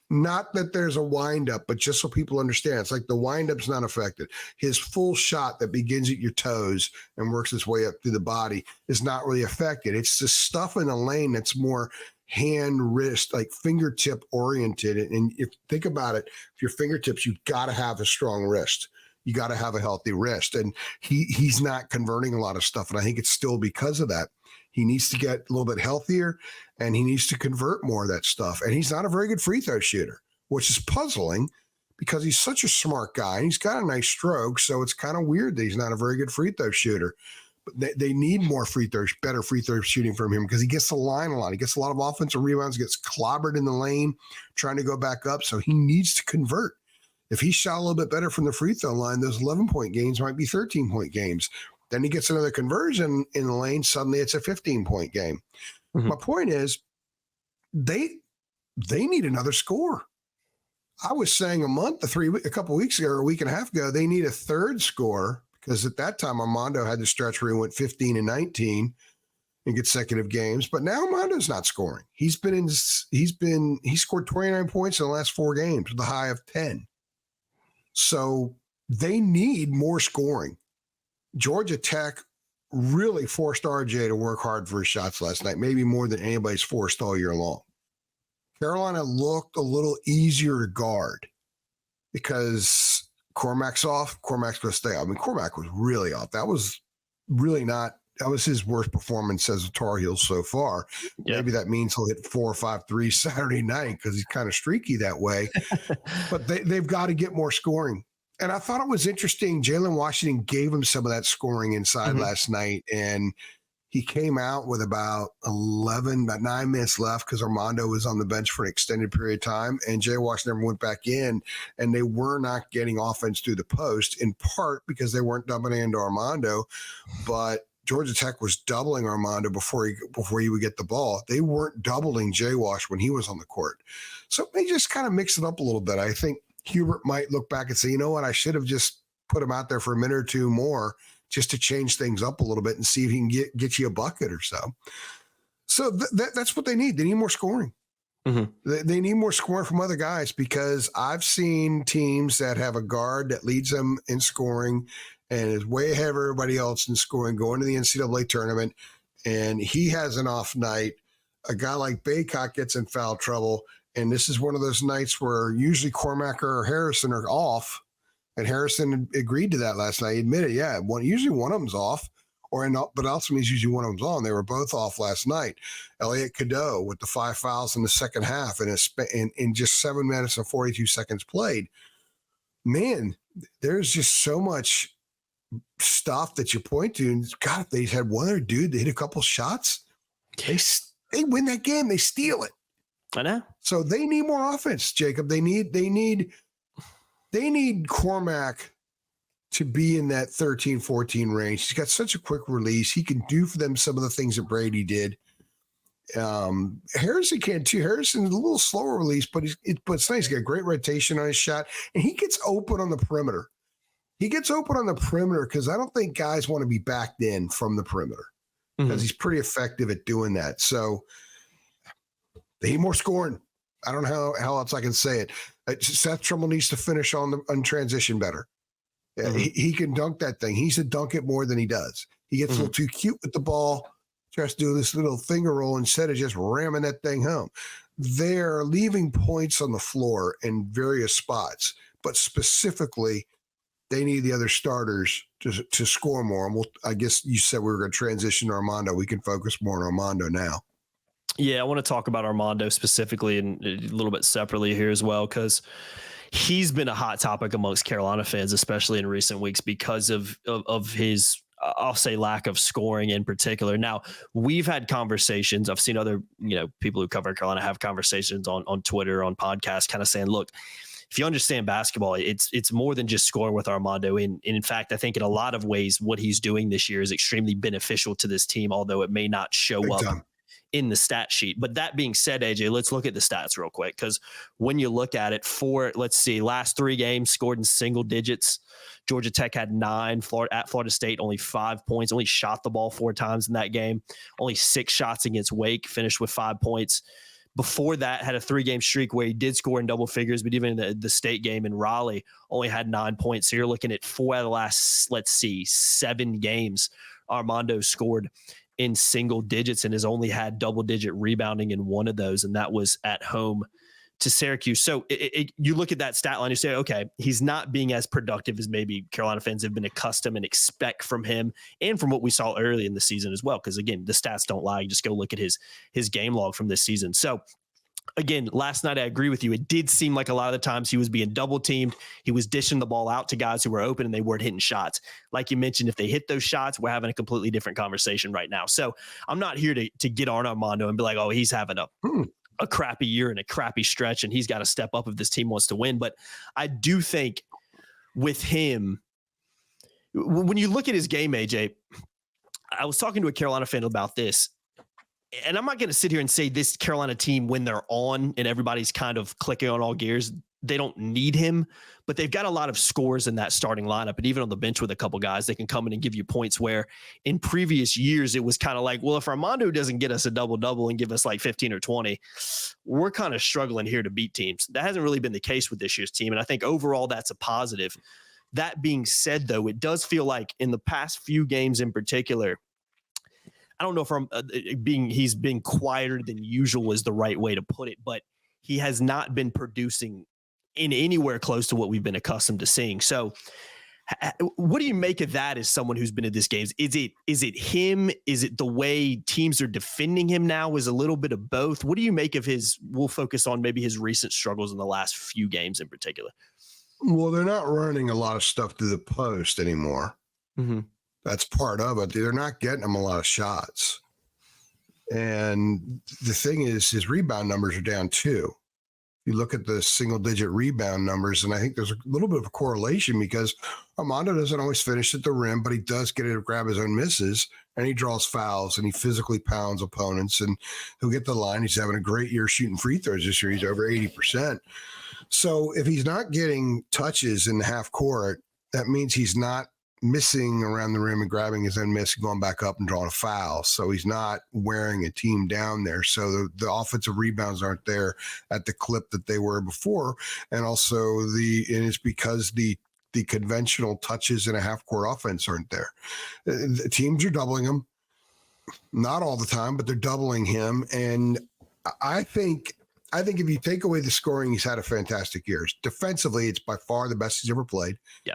Not that there's a windup, but just so people understand, it's like the windup's not affected. His full shot that begins at your toes and works its way up through the body is not really affected. It's the stuff in the lane that's more hand, wrist, like fingertip oriented. And if think about it, if your fingertips, you've got to have a strong wrist. You got to have a healthy wrist. And he's not converting a lot of stuff. And I think it's still because of that. He needs to get a little bit healthier and he needs to convert more of that stuff. And he's not a very good free throw shooter, which is puzzling because he's such a smart guy and he's got a nice stroke. So it's kind of weird that he's not a very good free throw shooter. But they need more better free throw shooting from him because he gets the line a lot. He gets a lot of offensive rebounds, gets clobbered in the lane, trying to go back up. So he needs to convert. If he shot a little bit better from the free throw line, those 11-point games might be 13-point games. Then he gets another conversion in the lane. Suddenly it's a 15-point game. Mm-hmm. My point is they need another score. I was saying a couple of weeks ago or a week and a half ago, they need a third score. Because at that time, Armando had the stretch where he went 15 and 19 in consecutive games. But now Armando's not scoring. He scored 29 points in the last 4 games with a high of 10. So they need more scoring. Georgia Tech really forced RJ to work hard for his shots last night, maybe more than anybody's forced all year long. Carolina looked a little easier to guard because Cormac's off. Cormac's going to stay. I mean, Cormac was really off. That was really not. That was his worst performance as a Tar Heel so far. Yeah. Maybe that means he'll hit 4 or 5 threes Saturday night because he's kind of streaky that way. But they've got to get more scoring. And I thought it was interesting. Jalen Washington gave him some of that scoring inside last night, and he came out with about 9 minutes left because Armando was on the bench for an extended period of time, and Jay Washington went back in, and they were not getting offense through the post, in part because they weren't dumping into Armando, but Georgia Tech was doubling Armando before he would get the ball. They weren't doubling Jay Wash when he was on the court. So they just kind of mix it up a little bit. I think Hubert might look back and say, you know what, I should have just put him out there for a minute or two more just to change things up a little bit and see if he can get you a bucket or so. So that's what they need. They need more scoring. They need more scoring from other guys, because I've seen teams that have a guard that leads them in scoring and is way ahead of everybody else in scoring, going to the NCAA tournament, and he has an off night. A guy like Bacot gets in foul trouble, and this is one of those nights where usually Cormac or Harrison are off. And Harrison agreed to that last night. He admitted, usually one of them's off, but also means usually one of them's on. They were both off last night. Elliot Cadeau with the 5 fouls in the second half and in just 7 minutes and 42 seconds played. Man, there's just so much stuff that you point to. And God, if they had one other dude that hit a couple shots, they win that game. They steal it. I know. So they need more offense, Jacob. They need Cormac to be in that 13-14 range. He's got such a quick release. He can do for them some of the things that Brady did. Harrison can too. Harrison's a little slower release, but it's nice. He's got great rotation on his shot, and he gets open on the perimeter. Because I don't think guys want to be backed in from the perimeter, because he's pretty effective at doing that. So they need more scoring. I don't know how else I can say it. Seth Trimble needs to finish on transition better. He can dunk that thing. He should dunk it more than he does. He gets a little too cute with the ball, tries to do this little finger roll instead of just ramming that thing home. They're leaving points on the floor in various spots, but specifically, they need the other starters to score more. And I guess you said we were going to transition to Armando. We can focus more on Armando now. Yeah, I want to talk about Armando specifically and a little bit separately here as well, because he's been a hot topic amongst Carolina fans, especially in recent weeks, because of his, I'll say, lack of scoring in particular. Now, we've had conversations. I've seen other people who cover Carolina have conversations on Twitter, on podcasts, kind of saying, look, if you understand basketball, it's more than just scoring with Armando. And in fact, I think in a lot of ways, what he's doing this year is extremely beneficial to this team, although it may not show up in the stat sheet. But that being said, AJ, let's look at the stats real quick, because when you look at it, last 3 games scored in single digits. Georgia Tech had 9. At Florida State, only 5 points, only shot the ball 4 times in that game. Only 6 shots against Wake, finished with 5 points. Before that, had a 3-game streak where he did score in double figures, but even in the state game in Raleigh, only had 9 points. So you're looking at 4 out of the last, 7 games, Armando scored in single digits and has only had double-digit rebounding in one of those, and that was at home to Syracuse. So you look at that stat line, you say, okay, he's not being as productive as maybe Carolina fans have been accustomed and expect from him, and from what we saw early in the season as well, because, again, the stats don't lie. You just go look at his game log from this season. So, again, last night I agree with you. It did seem like a lot of the times he was being double teamed. He was dishing the ball out to guys who were open and they weren't hitting shots. Like you mentioned, if they hit those shots, we're having a completely different conversation right now. So I'm not here to get on Armando and be like, oh, he's having a crappy year and a crappy stretch and he's got to step up if this team wants to win. But I do think with him, when you look at his game, AJ, I was talking to a Carolina fan about this. And I'm not going to sit here and say this Carolina team, when they're on and everybody's kind of clicking on all gears, they don't need him, but they've got a lot of scores in that starting lineup. And even on the bench with a couple guys, they can come in and give you points, where in previous years, it was kind of like, well, if Armando doesn't get us a double-double and give us like 15 or 20, we're kind of struggling here to beat teams. That hasn't really been the case with this year's team. And I think overall that's a positive. That being said, though, it does feel like in the past few games in particular, I don't know if he's been quieter than usual is the right way to put it, but he has not been producing in anywhere close to what we've been accustomed to seeing. So what do you make of that as someone who's been in this games? Is it him? Is it the way teams are defending him now? Is a little bit of both? What do you make of his, we'll focus on maybe his recent struggles in the last few games in particular? Well, they're not running a lot of stuff through the post anymore. Mm-hmm. That's part of it. They're not getting him a lot of shots. And the thing is, his rebound numbers are down too. You look at the single-digit rebound numbers, and I think there's a little bit of a correlation because Armando doesn't always finish at the rim, but he does get to grab his own misses, and he draws fouls, and he physically pounds opponents, and he'll get the line. He's having a great year shooting free throws this year. He's over 80%. So if he's not getting touches in the half court, that means he's not missing around the rim and grabbing his own miss and going back up and drawing a foul. So he's not wearing a team down there. So the offensive rebounds aren't there at the clip that they were before. And also and it's because the conventional touches in a half court offense aren't there. The teams are doubling him. Not all the time, but they're doubling him. And I think if you take away the scoring, he's had a fantastic year. Defensively, it's by far the best he's ever played. Yeah.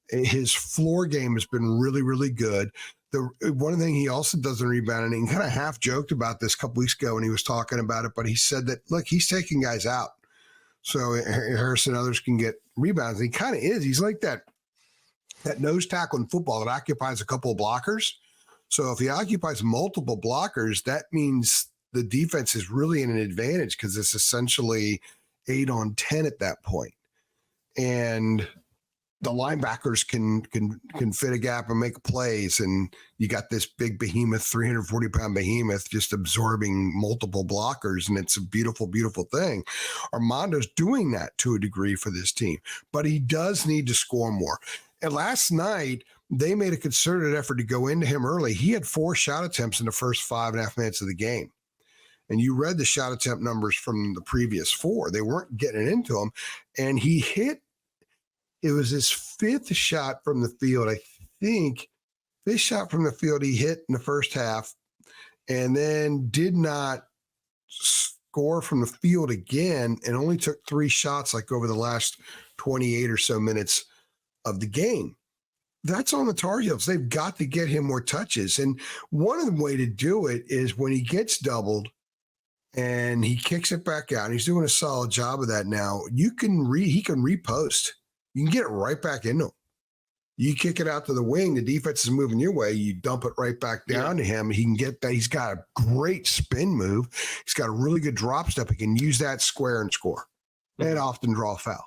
His floor game has been really, really good. The one thing he also does in rebounding, and he kind of half joked about this a couple weeks ago when he was talking about it, but he said that, look, he's taking guys out. So Harris and others can get rebounds. And he kind of is. He's like that nose tackle in football that occupies a couple of blockers. So if he occupies multiple blockers, that means the defense is really in an advantage because it's essentially 8 on 10 at that point. And the linebackers can fit a gap and make plays, and you got this big behemoth, 340-pound behemoth just absorbing multiple blockers, and it's a beautiful, beautiful thing. Armando's doing that to a degree for this team, but he does need to score more. And last night, they made a concerted effort to go into him early. He had 4 shot attempts in the first 5.5 minutes of the game. And you read the shot attempt numbers from the previous 4. They weren't getting into him, and he hit. It was his 5th shot from the field. I think this shot from the field he hit in the first half and then did not score from the field again and only took 3 shots like over the last 28 or so minutes of the game. That's on the Tar Heels. They've got to get him more touches. And one of the way to do it is when he gets doubled and he kicks it back out, and he's doing a solid job of that now, he can repost. You can get it right back into him. You kick it out to the wing, the defense is moving your way, you dump it right back down to him. He can get that. He's got a great spin move. He's got a really good drop step. He can use that square and score and often draw a foul.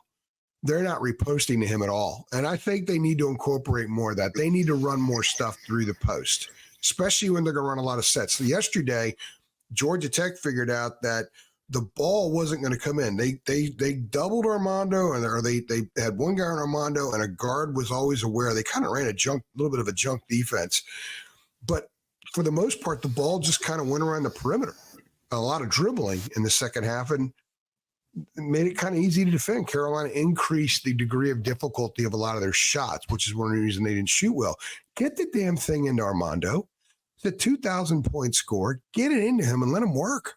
They're not reposting to him at all. And I think they need to incorporate more of that. They need to run more stuff through the post, especially when they're going to run a lot of sets. So yesterday, Georgia Tech figured out that the ball wasn't going to come in. They doubled Armando, or they had one guy on Armando, and a guard was always aware. They kind of ran a little bit of a junk defense. But for the most part, the ball just kind of went around the perimeter. A lot of dribbling in the second half, and made it kind of easy to defend. Carolina increased the degree of difficulty of a lot of their shots, which is one of the reasons they didn't shoot well. Get the damn thing into Armando. It's a 2,000-point score. Get it into him and let him work.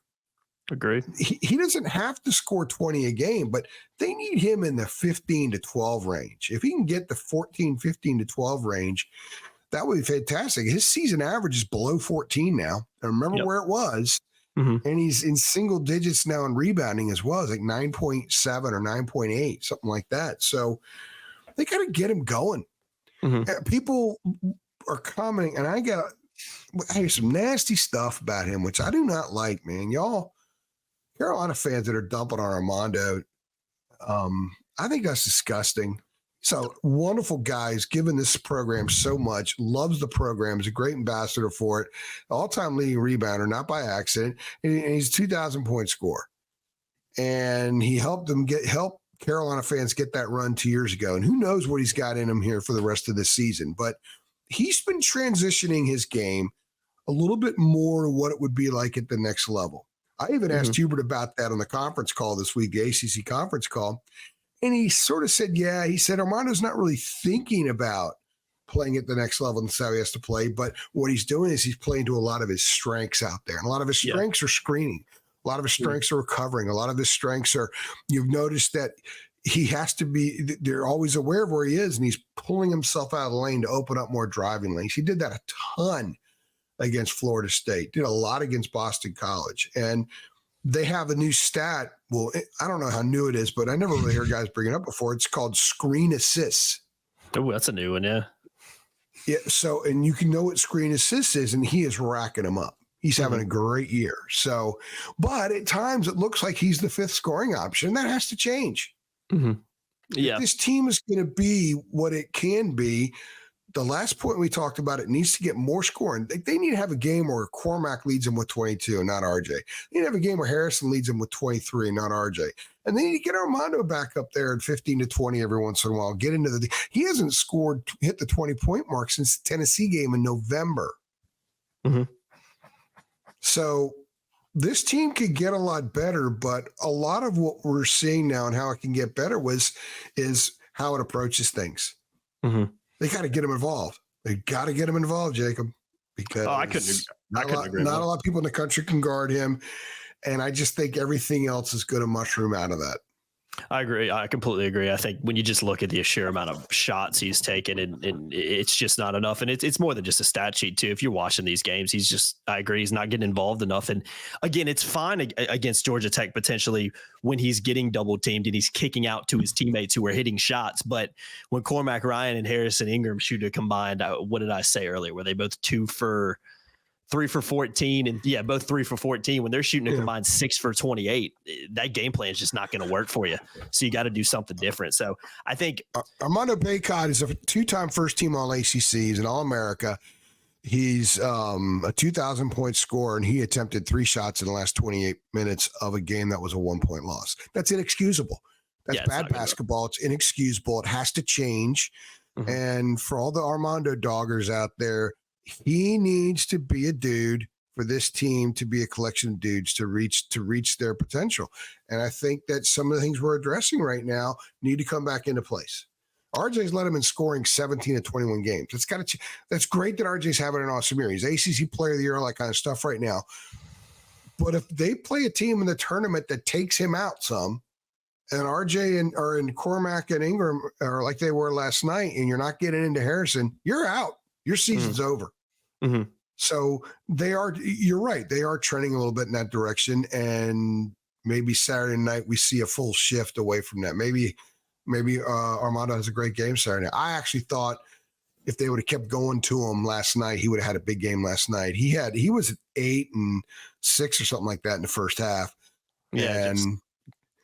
Agreed. He doesn't have to score 20 a game, but they need him in the 15 to 12 range. If he can get the 14, 15 to 12 range, that would be fantastic. His season average is below 14 now. I remember where it was. Mm-hmm. And he's in single digits now in rebounding as well. It's like 9.7 or 9.8, something like that. So they got to get him going. Mm-hmm. People are commenting, and I hear some nasty stuff about him, which I do not like, man. Y'all, Carolina fans that are dumping on Armando, I think that's disgusting. So wonderful guys, giving this program so much, loves the program, is a great ambassador for it, all-time leading rebounder, not by accident, and he's a 2,000-point scorer. And he helped Carolina fans get that run 2 years ago. And who knows what he's got in him here for the rest of the season. But he's been transitioning his game a little bit more to what it would be like at the next level. I even asked Hubert about that on the conference call this week, the ACC conference call. And he sort of said, he said, Armando's not really thinking about playing at the next level, and that's how he has to play. But what he's doing is he's playing to a lot of his strengths out there. And a lot of his strengths are screening. A lot of his strengths are recovering. A lot of his strengths are, you've noticed that he has to be, they're always aware of where he is, and he's pulling himself out of the lane to open up more driving lanes. He did that a ton against Florida State, did a lot against Boston College. And they have a new stat. Well, I don't know how new it is, but I never really heard guys bring it up before. It's called screen assists. Oh, that's a new one, yeah. Yeah. So, and you can know what screen assists is, and he is racking them up. He's having a great year. So, but at times it looks like he's the fifth scoring option. That has to change. Yeah. If this team is going to be what it can be, the last point we talked about, it needs to get more scoring. They need to have a game where Cormac leads them with 22, not RJ. They need to have a game where Harrison leads them with 23, not RJ. And they need to get Armando back up there at 15 to 20 every once in a while. Get into he hasn't hit the 20-point mark since the Tennessee game in November. So this team could get a lot better, but a lot of what we're seeing now and how it can get better is how it approaches things. They got to get him involved. They got to get him involved, Jacob, because I couldn't agree. Not a lot of people in the country can guard him, and I just think everything else is going to mushroom out of that. I agree. I completely agree. I think when you just look at the sheer amount of shots he's taken, and it's just not enough. And it's more than just a stat sheet too. If you're watching these games, I agree. He's not getting involved enough. And again, it's fine against Georgia Tech potentially when he's getting double teamed and he's kicking out to his teammates who are hitting shots. But when Cormac Ryan and Harrison Ingram shoot a combined, what did I say earlier? Were they both 3 for 14, and both 3 for 14. When they're shooting a combined 6 for 28, that game plan is just not going to work for you. So you got to do something different. So I think Armando Bacot is a 2-time first team All ACC. He's an All America. He's a 2,000-point scorer, and he attempted 3 shots in the last 28 minutes of a game that was a 1-point loss. That's inexcusable. That's bad basketball. It's inexcusable. It has to change. And for all the Armando doggers out there, he needs to be a dude for this team to be a collection of dudes to reach their potential. And I think that some of the things we're addressing right now need to come back into place. RJ's led him in scoring 17 to 21 games. That's great that RJ's having an awesome year. He's ACC Player of the Year, all that kind of stuff right now. But if they play a team in the tournament that takes him out some, and RJ and Cormac and Ingram are like they were last night, and you're not getting into Harrison, you're out. Your season's over. So you're right. They are trending a little bit in that direction. And maybe Saturday night we see a full shift away from that. Maybe Armando has a great game Saturday night. I actually thought if they would have kept going to him last night, he would have had a big game last night. He was at 8 and 6 or something like that in the first half. And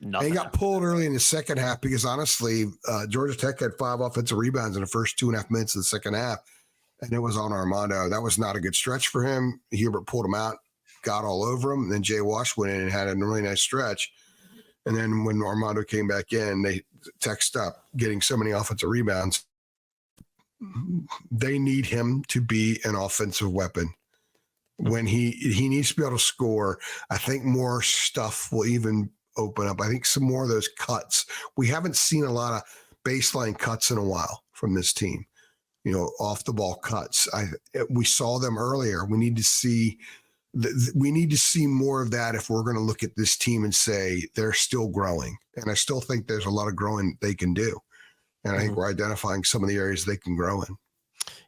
he got pulled early in the second half because honestly, Georgia Tech had 5 offensive rebounds in the first 2.5 minutes of the second half. And it was on Armando. That was not a good stretch for him. Hubert pulled him out, got all over him. And then Jay Wash went in and had a really nice stretch. And then when Armando came back in, they Tech up getting so many offensive rebounds. They need him to be an offensive weapon. When he needs to be able to score, I think more stuff will even open up. I think some more of those cuts. We haven't seen a lot of baseline cuts in a while from this team. Off the ball cuts. We saw them earlier. We need to see more of that if we're going to look at this team and say they're still growing. And I still think there's a lot of growing they can do. And I think we're identifying some of the areas they can grow in.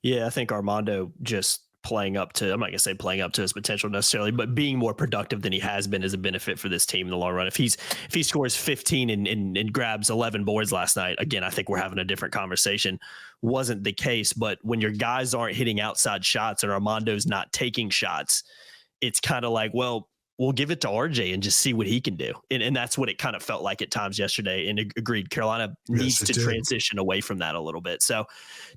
Yeah, I think Armando just I'm not going to say playing up to his potential necessarily, but being more productive than he has been is a benefit for this team in the long run. If he scores 15 and grabs 11 boards last night, again, I think we're having a different conversation. Wasn't the case, but when your guys aren't hitting outside shots and Armando's not taking shots, it's kind of like, well, we'll give it to RJ and just see what he can do. And that's what it kind of felt like at times yesterday. And agreed, Carolina needs to transition away from that a little bit. So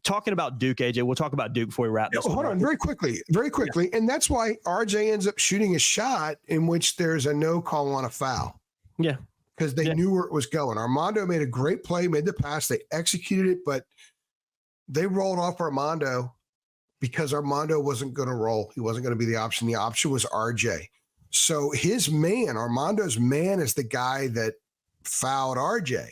talking about Duke, AJ, we'll talk about Duke before we wrap this. Hold on very quickly. Yeah. And that's why RJ ends up shooting a shot in which there's a no call on a foul. Yeah. Because they knew where it was going. Armando made a great play, made the pass. They executed it, but they rolled off Armando because Armando wasn't going to roll. He wasn't going to be the option. The option was RJ. So Armando's man is the guy that fouled RJ.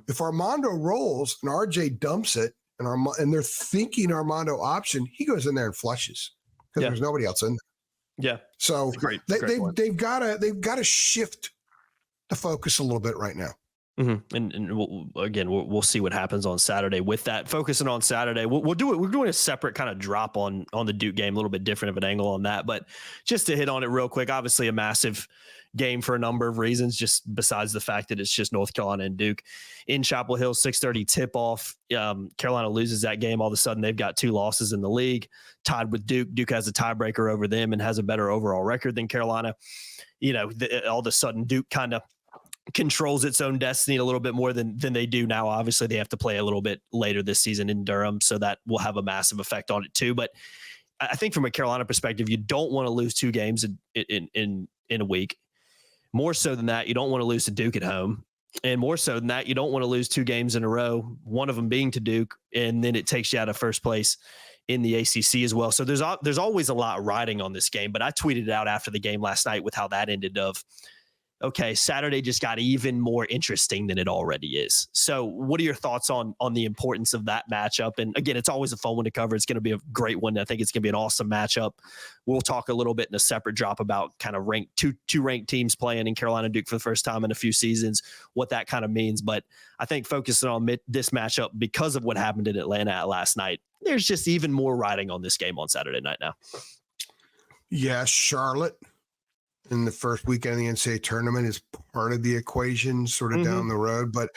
If Armando rolls and RJ dumps it and they're thinking Armando option, he goes in there and flushes because there's nobody else in there. Yeah. So they've got to shift the focus a little bit right now. And we'll see what happens on Saturday with that. Focusing on Saturday, we'll do it. We're doing a separate kind of drop on the Duke game, a little bit different of an angle on that. But just to hit on it real quick, obviously a massive game for a number of reasons, just besides the fact that it's just North Carolina and Duke in Chapel Hill, 6:30 tip off. Carolina loses that game. All of a sudden, they've got 2 losses in the league, tied with Duke. Duke has a tiebreaker over them and has a better overall record than Carolina. All of a sudden, Duke kind of controls its own destiny a little bit more than they do now. Obviously, they have to play a little bit later this season in Durham, so that will have a massive effect on it too. But I think from a Carolina perspective, you don't want to lose 2 games in a week. More so than that, you don't want to lose to Duke at home. And more so than that, you don't want to lose 2 games in a row, one of them being to Duke, and then it takes you out of first place in the ACC as well. So there's always a lot riding on this game. But I tweeted it out after the game last night with how that ended of, okay, Saturday just got even more interesting than it already is. So what are your thoughts on the importance of that matchup? And again, it's always a fun one to cover. It's going to be a great one. I think it's going to be an awesome matchup. We'll talk a little bit in a separate drop about kind of two ranked teams playing in Carolina Duke for the first time in a few seasons, what that kind of means. But I think focusing on this matchup because of what happened in Atlanta last night, there's just even more riding on this game on Saturday night now. Yeah, Charlotte in the first weekend of the NCAA tournament is part of the equation, sort of down the road. But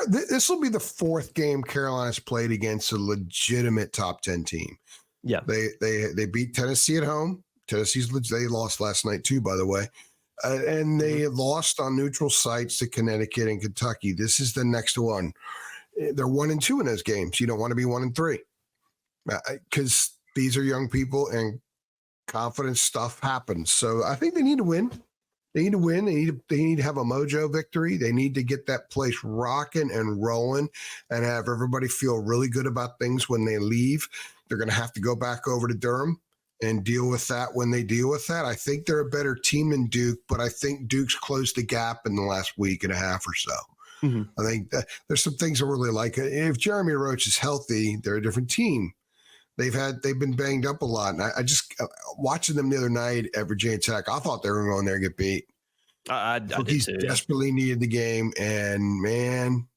this will be the 4th game Carolina's played against a legitimate top 10 team. Yeah, they beat Tennessee at home. They lost last night too, by the way, and they lost on neutral sites to Connecticut and Kentucky. This is the next one. They're 1-2 in those games. You don't want to be 1-3 because these are young people and confidence stuff happens. So I think they need to win. They need to win. They need to have a mojo victory. They need to get that place rocking and rolling and have everybody feel really good about things when they leave. They're going to have to go back over to Durham and deal with that when they deal with that. I think they're a better team than Duke, but I think Duke's closed the gap in the last week and a half or so. I think that there's some things I really like. If Jeremy Roach is healthy, they're a different team. They've been banged up a lot. And I just watching them the other night at Virginia Tech, I thought they were going there and get beat. I did too. Desperately needed the game. And man,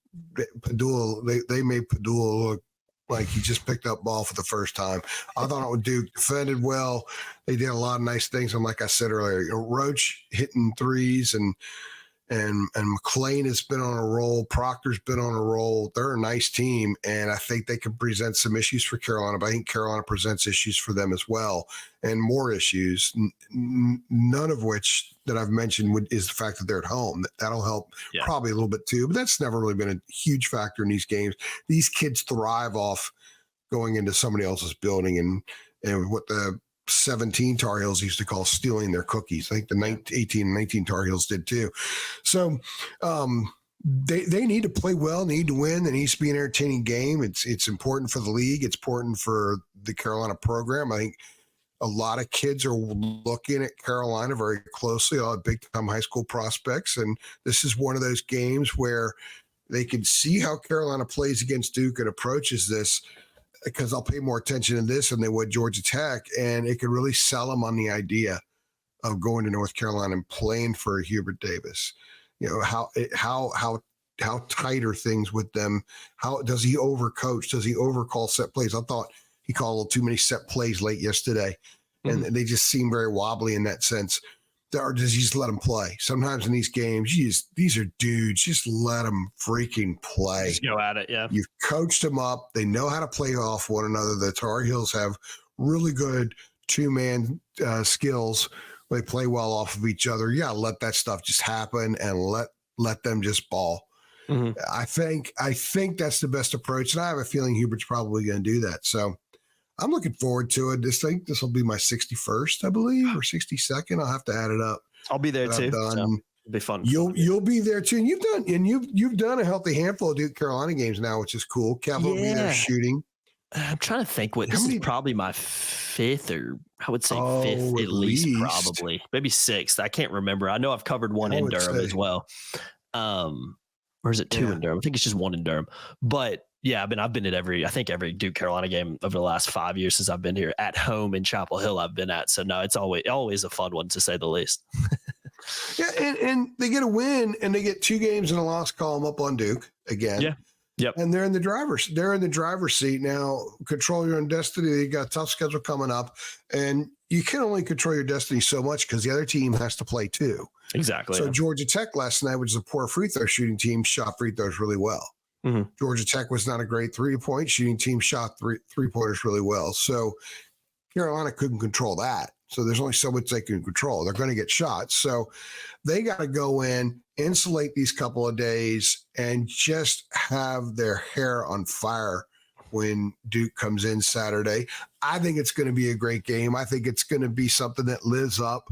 Padula, they made Padula look like he just picked up ball for the first time. I thought it would Duke defended well. They did a lot of nice things. And like I said earlier, Roach hitting threes and McLean has been on a roll. Proctor's been on a roll. They're a nice team, and I think they can present some issues for Carolina, but I think Carolina presents issues for them as well, and more issues, none of which that I've mentioned is the fact that they're at home. That'll help probably a little bit too, but that's never really been a huge factor in these games. These kids thrive off going into somebody else's building and what the 17 Tar Heels used to call stealing their cookies. I think the 18 and 19 Tar Heels did too. So they need to play well, need to win. There needs to be an entertaining game. It's important for the league. It's important for the Carolina program. I think a lot of kids are looking at Carolina very closely, all big-time high school prospects. And this is one of those games where they can see how Carolina plays against Duke and approaches this, because I'll pay more attention to this than they would Georgia Tech, and it could really sell them on the idea of going to North Carolina and playing for Hubert Davis. You know, how tight are things with them? How does he overcoach? Does he overcall set plays? I thought he called a little too many set plays late yesterday, and they just seem very wobbly in that sense. Or does he just let them play? Sometimes in these games, these are dudes. Just let them freaking play. Just go at it, yeah. You've coached them up. They know how to play off one another. The Tar Heels have really good two-man skills. They play well off of each other. Yeah, let that stuff just happen and let them just ball. I think that's the best approach, and I have a feeling Hubert's probably going to do that. So I'm looking forward to it. This will be my 61st, I believe, or 62nd. I'll have to add it up. I'll be there too. So it'll be fun. You'll be there too. And you've done a healthy handful of Duke Carolina games now, which is cool. Kevin will be there shooting. I'm trying to think this is probably my 5th, or I would say 5th at least, probably. Maybe 6th. I can't remember. I know I've covered one in Durham as well. Or is it 2 in Durham? I think it's just 1 in Durham. But yeah, I've been at every Duke Carolina game over the last 5 years since I've been here. At home in Chapel Hill, I've been at. So no, it's always a fun one, to say the least. Yeah, and they get a win, and they get 2 games and a loss column up on Duke again. Yeah. Yep. And they're in the driver's seat now. Control your own destiny. They got a tough schedule coming up, and you can only control your destiny so much because the other team has to play too. Exactly. So Georgia Tech last night, which is a poor free throw shooting team, shot free throws really well. Mm-hmm. Georgia Tech was not a great 3-point shooting team, shot three-pointers really well. So Carolina couldn't control that. So there's only so much they can control. They're going to get shots. So they got to go in, insulate these couple of days, and just have their hair on fire when Duke comes in Saturday. I think it's going to be a great game. I think it's going to be something that lives up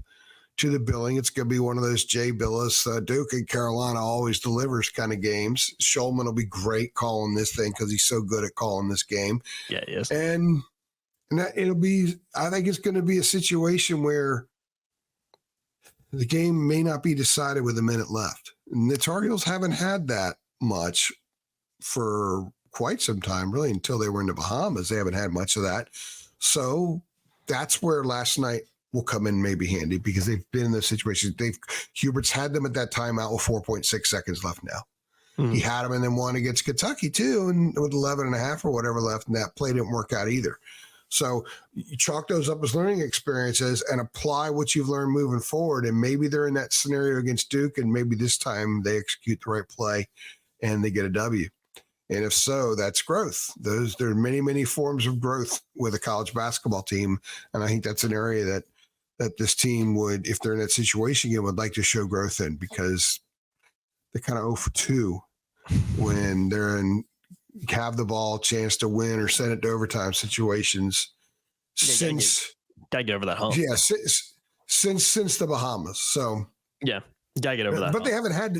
to the billing. It's going to be one of those Jay Billis, Duke and Carolina always delivers kind of games. Shulman will be great calling this thing because he's so good at calling this game. Yeah, he is. And it'll be, I think it's going to be a situation where the game may not be decided with a minute left. And the Tar Heels haven't had that much for quite some time, really, until they were in the Bahamas. They haven't had much of that. So that's where last night will come in maybe handy because they've been in those situations. Hubert's had them at that timeout with 4.6 seconds left now. Mm-hmm. He had them and then won against Kentucky too, and with 11 and a half or whatever left, and that play didn't work out either. So you chalk those up as learning experiences and apply what you've learned moving forward. And maybe they're in that scenario against Duke, and maybe this time they execute the right play and they get a W. And if so, that's growth. There are many, many forms of growth with a college basketball team. And I think that's an area that this team would, if they're in that situation again, would like to show growth in, because they're kind of 0 for 2 when they're in have the ball, chance to win or send it to overtime situations. Gotta get over that hump. Yeah, since the Bahamas. So yeah, gotta get over that. But hump.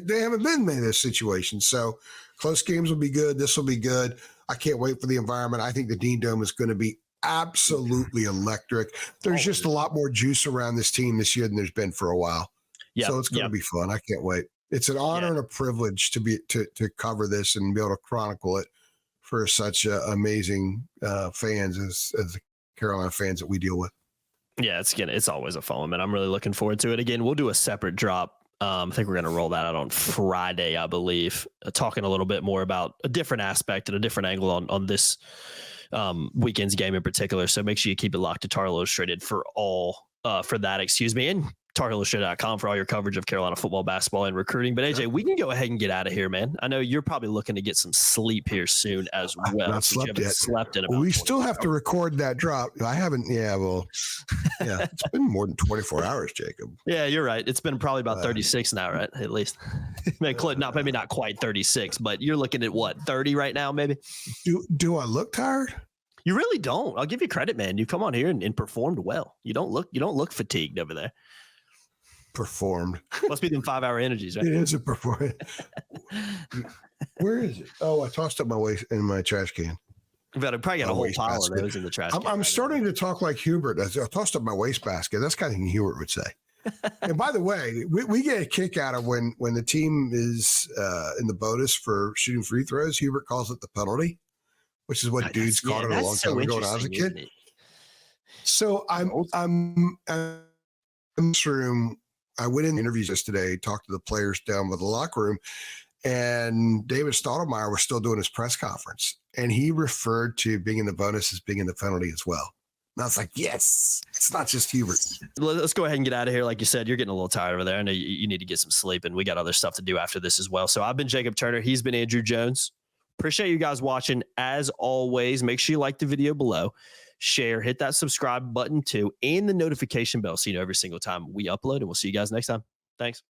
they haven't been in this situation. So close games will be good. This will be good. I can't wait for the environment. I think the Dean Dome is going to be absolutely electric. There's just a lot more juice around this team this year than there's been for a while. Yeah, so it's going to be fun. I can't wait. It's an honor and a privilege to cover this and be able to chronicle it for such amazing fans as the Carolina fans that we deal with. Yeah, it's always a fun, man. I'm really looking forward to it. Again, we'll do a separate drop. I think we're going to roll that out on Friday, I believe, talking a little bit more about a different aspect and a different angle on this weekend's game in particular. So make sure you keep it locked to Tar Heel Illustrated for that, and TarHeelIllustrated.com for all your coverage of Carolina football, basketball, and recruiting. But AJ, we can go ahead and get out of here, man. I know you're probably looking to get some sleep here soon as well. Not slept yet. Slept in about we still have to record that drop. I haven't. Yeah, well, yeah, it's been more than 24 hours, Jacob. Yeah, you're right. It's been probably about 36 now, right? At least, maybe not quite 36, but you're looking at what, 30 right now, maybe. Do I look tired? You really don't. I'll give you credit, man. You come on here and performed well. You don't look fatigued over there. Performed. Must be them 5-hour energies, right? It is a performance. Where is it? Oh, I tossed up my waste in my trash can. But I probably got a whole pile of those in the trash can. I'm starting to talk like Hubert. I tossed up my wastebasket. That's kind of thing Hubert would say. And by the way, we get a kick out of when the team is in the bonus for shooting free throws. Hubert calls it the penalty, which is what dudes called it a long time ago when I was a kid. So I'm in this room. I went in interviews yesterday, talked to the players down with the locker room, and David Stoudemire was still doing his press conference, and he referred to being in the bonus as being in the penalty as well. And I was like, yes, it's not just Hubert. Let's go ahead and get out of here. Like you said, you're getting a little tired over there. I know you need to get some sleep, and we got other stuff to do after this as well. So I've been Jacob Turner. He's been Andrew Jones. Appreciate you guys watching. As always, make sure you like the video below. Share, hit that subscribe button too, and the notification bell so you know every single time we upload, and we'll see you guys next time. Thanks.